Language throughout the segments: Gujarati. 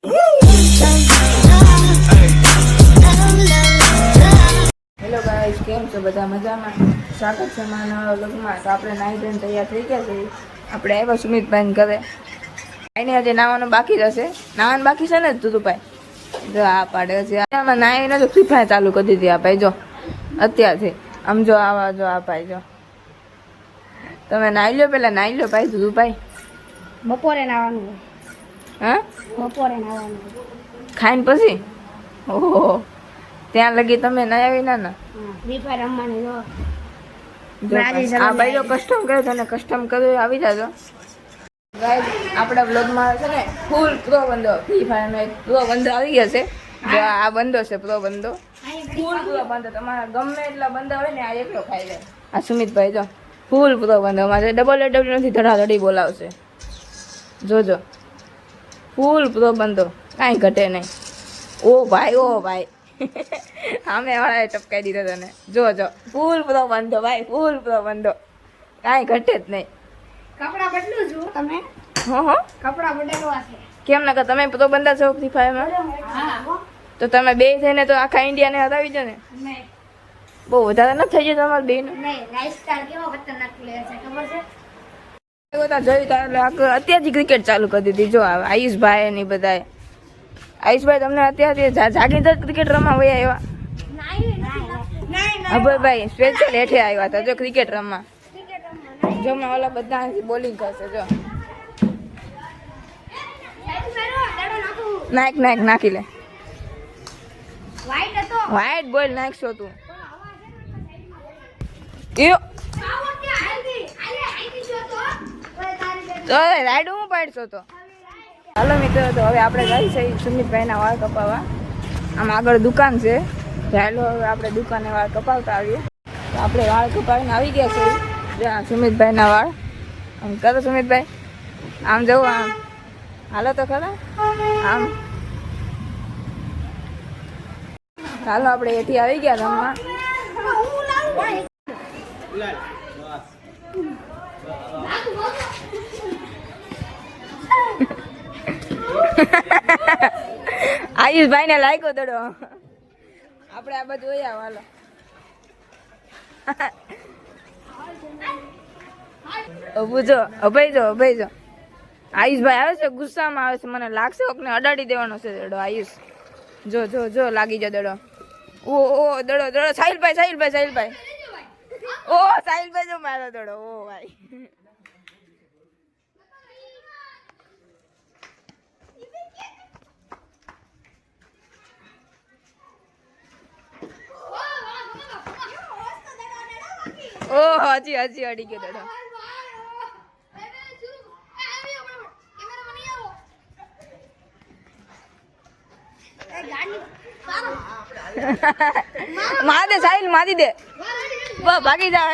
હેલો ગાઈસ, કેમ છો બધા? મજામાં? સ્વાગત છે મારા નવા વ્લોગમાં. તો આપણે નાહી ધોઈને તૈયાર થઈ ગયા છે. આપણે આવ્યા સુમિતભાઈને ઘરે. આઈને હજી નાવાનું બાકી રહેશે. નાવાનું બાકી છે ને ધુરુભાઈ? જો આ પાડે છે. આમાં નાહીને તો ફ્રી ફાયર ચાલુ કરી દીધી આ ભાઈ. જો અત્યારથી આમ જો આવા જો આ ભાઈ જો. તમે નાહી લો, પેલા નાહી લો ભાઈ ધુરુભાઈ. બપોરે નાવાનું. હા, બપોરે નાવાનું. ખાઈને પછી? ઓહો, ત્યાં લગી તમે ના આવી ના? ફ્રી ફાયર રમવાની જો. આ ભાઈ જો કસ્ટમ કરે છે ને, કસ્ટમ કર્યું આવી જાજો ગાઈસ. આપણા વ્લોગમાં છે ને ફૂલ પ્રો બંધો, ફ્રી ફાયરનો એક પ્રો બંધો આવી ગયા છે. જો આ બંધો છે પ્રો બંધો, ફૂલ પ્રો બંધો. તમારા ગમે એટલા બંધા હોય ને આ એકલો ખાઈ જાય. આ સુમિતભાઈ જો ફૂલ પ્રો બંધો. મારે ડબલ નથી, ધડાધડી બોલાવશે. જોજો ફૂલ પ્રો બંધો, કાંઈ ઘટે નહીં. ઓ ભાઈ, ઓ ભાઈ સામે વાળાએ ટપકાઈ દીધો તને. જો ફૂલ પ્રો બંધો ભાઈ, ફૂલ પ્રો બંધો, કાંઈ ઘટે જ નહીં. કપડા બદલું છું તમે? હો કપડા બદલવા છે. કેમ ના? તમે પ્રો બંધા છો ફ્રી ફાયરમાં? હા. તો તમે બે થઈને તો આખા ઇન્ડિયાને હરાવી દો ને. નહીં બહુ વધારે ન થઈ જાય તમારે બે નહીં, લાઈફસ્ટાઈલ કેવો ખતરનાક પ્લેયર છે ખબર છે? જોયું એટલે અત્યારથી ક્રિકેટ ચાલુ કરી દીધી. જો આવે આયુષભાઈ ને બધાએ. આયુષભાઈ તમને અત્યારથી જાગીને ક્રિકેટ રમવા વયા આવ્યા? અભયભાઈ સ્પેશિયલ હેઠે આવ્યા હતા જો ક્રિકેટ રમવા. જો હમણાં ઓલા બધા બોલિંગ કરશે. જો નાખી લે. વ્હાઈટ બોલ નાખશો તું. રાઈડ હું પાડશો તો. હાલો મિત્રો, તો હવે આપણે જઈ છે સુમિતભાઈના વાળ કપાવવા. આમ આગળ દુકાન છે. ચાલો હવે આપણે દુકાને વાળ કપાવતા આવીએ. તો આપણે વાળ કપાવીને આવી ગયા છે જ્યાં સુમિતભાઈના વાળ. આમ કરો સુમિતભાઈ, આમ જવું, આમ હાલો તો ખરા. આમ ચાલો આપણે એથી આવી ગયા રમવા. આયુષભાઈ ને લાગ્યો દડો. આપણે આ બધું હોય હાલો. અભય જો આયુષભાઈ આવે છે, ગુસ્સામાં આવે છે. મને લાગશે કોકને અડાડી દેવાનો છે દડો. આયુષ જો લાગી જાય દડો. ઓ દડો સાહિલભાઈ. ઓ સાહિલભાઈ જો મારો દડો. ઓ ભાઈ, ઓ હજી અડી ગયો દડો. માર દે સાહિલ, મારી દે. ભાગી જા.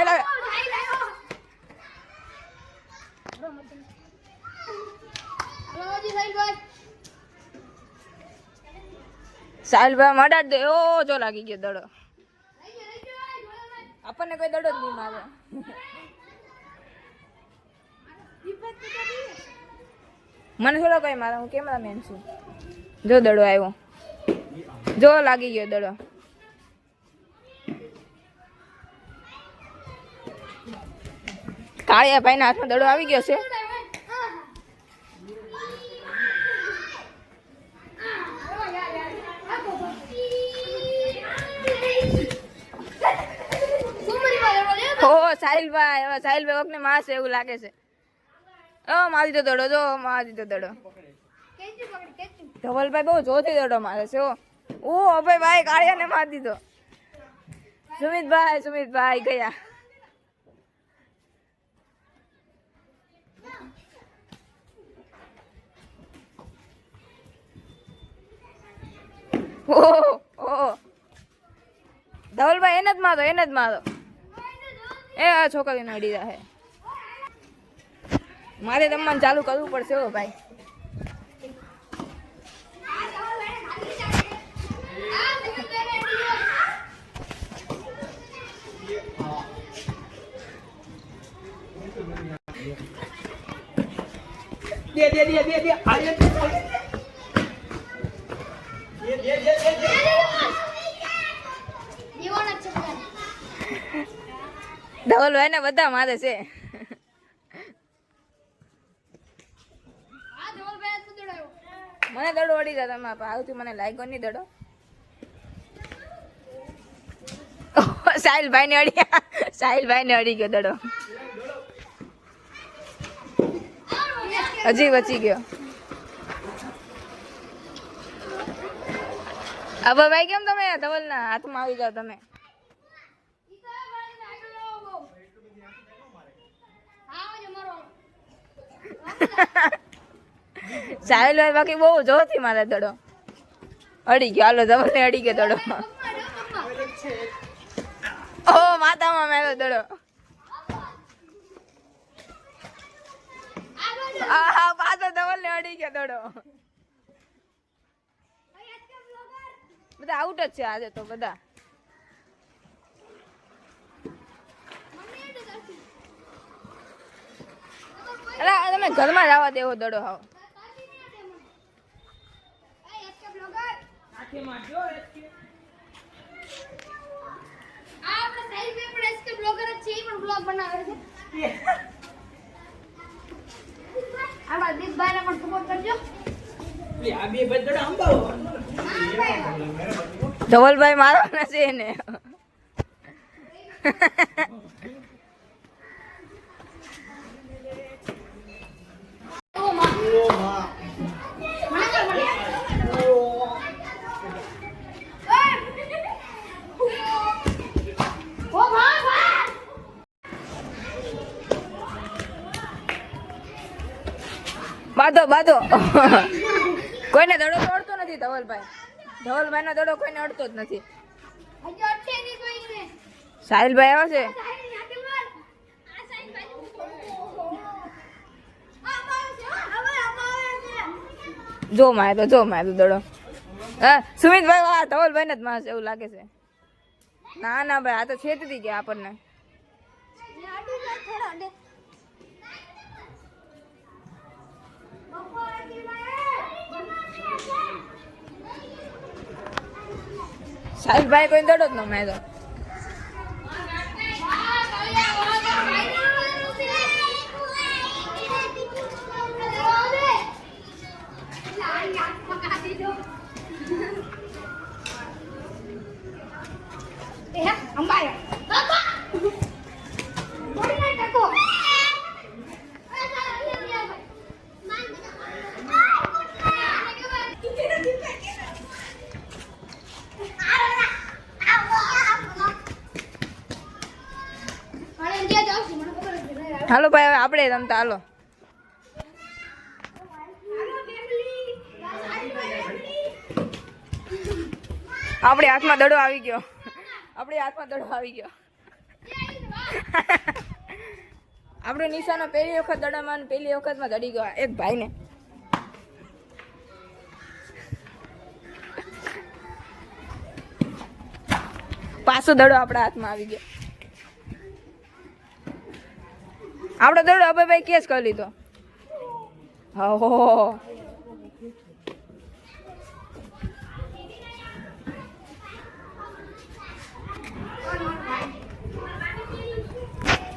સાહિલભાઈ મડાડ દે. ઓ જો લાગી ગયો દડો. આપણને કોઈ દડો જ નહીં મારે. મને થોડો કઈ મારે, હું કેમેરામેન છું. જો દડો આવ્યો, જો લાગી ગયો દડો. કાળિયા ભાઈ ના હાથમાં દડો આવી ગયો છે. ઓ સાહિલભાઈ, હવે સાહિલભાઈ વખતે મારશે એવું લાગે છે. મારી તો દડો, જો મારી તો દડો. ધવલભાઈ બહુ જોરથી દડો મારે છે. ઓ અભયભાઈ કાળિયાને મારી દીધો. સુમિતભાઈ ગયા. ઓ ધવલભાઈ એને જ મારો. એ આ છોકરીને અડી રહે. મારે રમવાનું ચાલુ કરવું પડશે. ઓ ભાઈ, જીવન જ છે ધવલભાઈ ને બધા મારે છે. આ ધવલભાઈ તો દોડાયો મને દડો વળી જાય તમે આવતી મને લાગ્યો નહીં દડો. સાહિલભાઈ ને અડી ગયો દડો. હજી બચી ગયો. હવે ભાઈ કેમ તમે ધવલ ના હાથમાં આવી જાવ તમે. સાહિલભાઈ બાકી બહુ જોરથી મારે દડો અડી ગયો. હાલો ધવલ ને અડી ગયો દડો. ઓ માતામાં મેલો દડો. હા પાછો ધવલ ને અડી ગયો દડો. બધા આઉટ જ છે આજે તો બધા. અરે તમે ઘરમાં જવા દેવો દડો હાવ. ધવલભાઈ મારવાના છે એને. બાંધો કોઈને દડો તો અડતો નથી ધવલભાઈ નો દડો કોઈને અડતો જ નથી. સાહિલભાઈ આવે છે. જો મારે તો દડો. હા સુમિતભાઈ વાહ ધવલભાઈ ને જ મારશે એવું લાગે છે. ના ભાઈ આ તો છેતરી ગયા આપણને. સાહિલભાઈ કોઈ દડો જ ન માર્યો. હાલો ભાઈ હવે આપણે રમતા હાલો. આપણે હાથમાં દડો આવી ગયો. આપણો નિશાનો પહેલી વખત દડામાં પહેલી વખતમાં દડી ગયો એક ભાઈને. પાછો દડો આપણા હાથમાં આવી ગયો. આપણો દડો હવે ભાઈ કેસ કરી લીધો. હો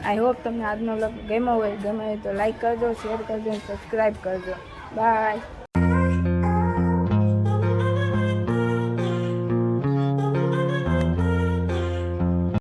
આઈ હોપ તમને આજનો વ્લોગ ગમ્યો હોય તો લાઈક કરજો, શેર કરજો, સબસ્ક્રાઈબ કરજો. બાય.